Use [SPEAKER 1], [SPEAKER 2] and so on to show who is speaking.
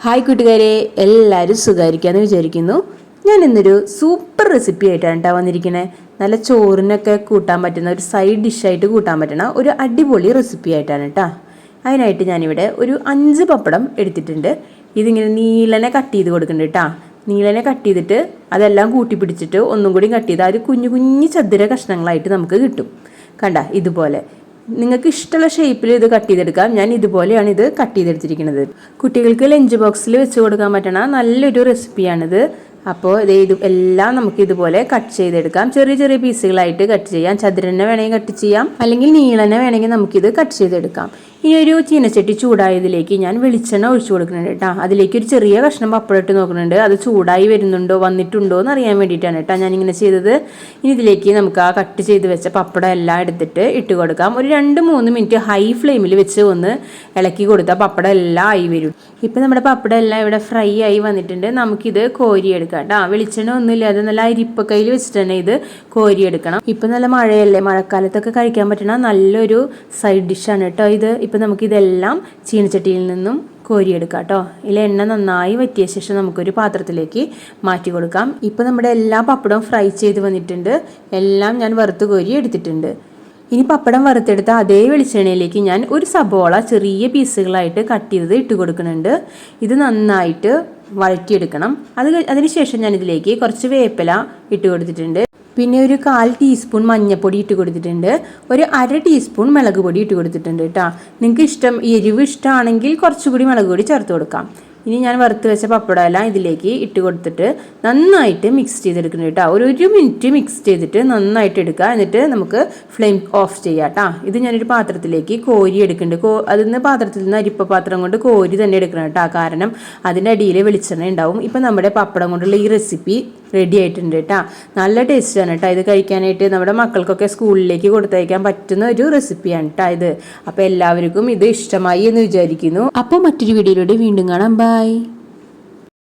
[SPEAKER 1] Hi കൂട്ടുകാരെ, എല്ലാവരും സുഖമായിരിക്കാമെന്ന് വിചാരിക്കുന്നു. ഞാൻ ഇന്നൊരു സൂപ്പർ റെസിപ്പി ആയിട്ടാണ് കേട്ടോ വന്നിരിക്കുന്നത്. നല്ല ചോറിനൊക്കെ കൂട്ടാൻ പറ്റുന്ന ഒരു സൈഡ് ഡിഷായിട്ട് കൂട്ടാൻ പറ്റുന്ന ഒരു അടിപൊളി റെസിപ്പി ആയിട്ടാണ് കേട്ടോ. അതിനായിട്ട് ഞാനിവിടെ ഒരു 5 പപ്പടം എടുത്തിട്ടുണ്ട്. ഇതിങ്ങനെ നീളനെ കട്ട് ചെയ്ത് കൊടുക്കുന്നുണ്ട് കേട്ടോ. നീളനെ കട്ട് ചെയ്തിട്ട് അതെല്ലാം കൂട്ടി പിടിച്ചിട്ട് ഒന്നും കൂടി കട്ട് ചെയ്ത് അത് കുഞ്ഞു കുഞ്ഞു ചതുര കഷ്ണങ്ങളായിട്ട് നമുക്ക് കിട്ടും. കണ്ട ഇതുപോലെ നിങ്ങൾക്ക് ഇഷ്ടമുള്ള ഷേപ്പിൽ ഇത് കട്ട് ചെയ്തെടുക്കാം. ഞാൻ ഇതുപോലെയാണ് ഇത് കട്ട് ചെയ്തെടുത്തിരിക്കുന്നത്. കുട്ടികൾക്ക് ലഞ്ച് ബോക്സിൽ വെച്ച് കൊടുക്കാൻ പറ്റണ നല്ലൊരു റെസിപ്പിയാണിത്. അപ്പോൾ ഇത് എല്ലാം നമുക്ക് ഇതുപോലെ കട്ട് ചെയ്തെടുക്കാം. ചെറിയ ചെറിയ പീസുകളായിട്ട് കട്ട് ചെയ്യാം. ചതുരനെ വേണമെങ്കിൽ കട്ട് ചെയ്യാം, അല്ലെങ്കിൽ നീളനെ വേണമെങ്കിൽ നമുക്കിത് കട്ട് ചെയ്തെടുക്കാം. ഇനി ഒരു ചീനച്ചട്ടി ചൂടായതിലേക്ക് ഞാൻ വെളിച്ചെണ്ണ ഒഴിച്ചു കൊടുക്കുന്നുണ്ട് കേട്ടോ. അതിലേക്ക് ഒരു ചെറിയ കഷ്ണം പപ്പടം ഇട്ട് നോക്കുന്നുണ്ട്. അത് ചൂടായി വരുന്നുണ്ടോ വന്നിട്ടുണ്ടോ എന്ന് അറിയാൻ വേണ്ടിയിട്ടാണ് കേട്ടോ ഞാനിങ്ങനെ ചെയ്തത്. ഇനി ഇതിലേക്ക് നമുക്ക് ആ കട്ട് ചെയ്ത് വെച്ച പപ്പടം എല്ലാം എടുത്തിട്ട് ഇട്ട് കൊടുക്കാം. ഒരു 2-3 മിനിറ്റ് ഹൈ ഫ്ലെയിമിൽ വെച്ച് ഒന്ന് ഇളക്കി കൊടുത്താൽ പപ്പടം എല്ലാം ആയി വരും. ഇപ്പം നമ്മുടെ പപ്പടം എല്ലാം ഇവിടെ ഫ്രൈ ആയി വന്നിട്ടുണ്ട്. നമുക്കിത് കോരിയെടുക്കാം കേട്ടോ. വെളിച്ചെണ്ണ ഒന്നുമില്ലാതെ നല്ല അരിപ്പക്കയിൽ വെച്ചിട്ട് തന്നെ ഇത് കോരിയെടുക്കണം. ഇപ്പം നല്ല മഴയല്ലേ, മഴക്കാലത്തൊക്കെ കഴിക്കാൻ പറ്റുന്ന നല്ലൊരു സൈഡ് ഡിഷാണ് കേട്ടോ ഇത്. ഇപ്പം നമുക്കിതെല്ലാം ചീനച്ചട്ടിയിൽ നിന്നും കോരിയെടുക്കാം കേട്ടോ. ഇതിൽ എണ്ണ നന്നായി വറ്റിയ ശേഷം നമുക്കൊരു പാത്രത്തിലേക്ക് മാറ്റി കൊടുക്കാം. ഇപ്പം നമ്മുടെ എല്ലാ പപ്പടവും ഫ്രൈ ചെയ്ത് വന്നിട്ടുണ്ട്. എല്ലാം ഞാൻ വറുത്ത് കോരി എടുത്തിട്ടുണ്ട്. ഇനി പപ്പടം വറുത്തെടുത്ത അതേ വെളിച്ചെണ്ണയിലേക്ക് ഞാൻ ഒരു സബോള ചെറിയ പീസുകളായിട്ട് കട്ട് ചെയ്തത് ഇട്ട് കൊടുക്കുന്നുണ്ട്. ഇത് നന്നായിട്ട് വഴറ്റിയെടുക്കണം. അതിനുശേഷം ഞാൻ ഇതിലേക്ക് കുറച്ച് വേപ്പില ഇട്ട് കൊടുത്തിട്ടുണ്ട്. പിന്നെ ഒരു 1/4 ടീസ്പൂൺ മഞ്ഞൾപ്പൊടി ഇട്ട് കൊടുത്തിട്ടുണ്ട്. ഒരു 1/2 ടീസ്പൂൺ മുളക് പൊടി ഇട്ട് കൊടുത്തിട്ടുണ്ട് കേട്ടോ. നിങ്ങൾക്ക് എരിവ് ഇഷ്ടമാണെങ്കിൽ കുറച്ചുകൂടി മുളക് പൊടി ചേർത്ത് കൊടുക്കാം. ഇനി ഞാൻ വറുത്ത് വെച്ച പപ്പടം എല്ലാം ഇതിലേക്ക് ഇട്ട് കൊടുത്തിട്ട് നന്നായിട്ട് മിക്സ് ചെയ്തെടുക്കുന്നുണ്ട് കേട്ടോ. ഒരു 1 മിനിറ്റ് മിക്സ് ചെയ്തിട്ട് നന്നായിട്ട് എടുക്കുക. എന്നിട്ട് നമുക്ക് ഫ്ലെയിം ഓഫ് ചെയ്യാം കേട്ടോ. ഇത് ഞാനൊരു പാത്രത്തിലേക്ക് കോരി എടുക്കുന്നുണ്ട്. അതിന്ന് പാത്രത്തിൽ നിന്ന് അരിപ്പ പാത്രം കൊണ്ട് കോരി തന്നെ എടുക്കണം കേട്ടോ. കാരണം അതിൻ്റെ അടിയിൽ വെളിച്ചെണ്ണ ഉണ്ടാവും. ഇപ്പം നമ്മുടെ പപ്പടം കൊണ്ടുള്ള ഈ റെസിപ്പി റെഡി ആയിട്ടുണ്ട് കേട്ടോ. നല്ല ടേസ്റ്റാണ് കേട്ടോ ഇത് കഴിക്കാനായിട്ട്. നമ്മുടെ മക്കൾക്കൊക്കെ സ്കൂളിലേക്ക് കൊടുത്തയക്കാൻ പറ്റുന്ന ഒരു റെസിപ്പിയാണ് കേട്ടോ ഇത്. അപ്പോൾ എല്ലാവർക്കും ഇത് ഇഷ്ടമായി എന്ന് വിചാരിക്കുന്നു. അപ്പോൾ മറ്റൊരു വീഡിയോയിലൂടെ വീണ്ടും കാണാം. ബൈ.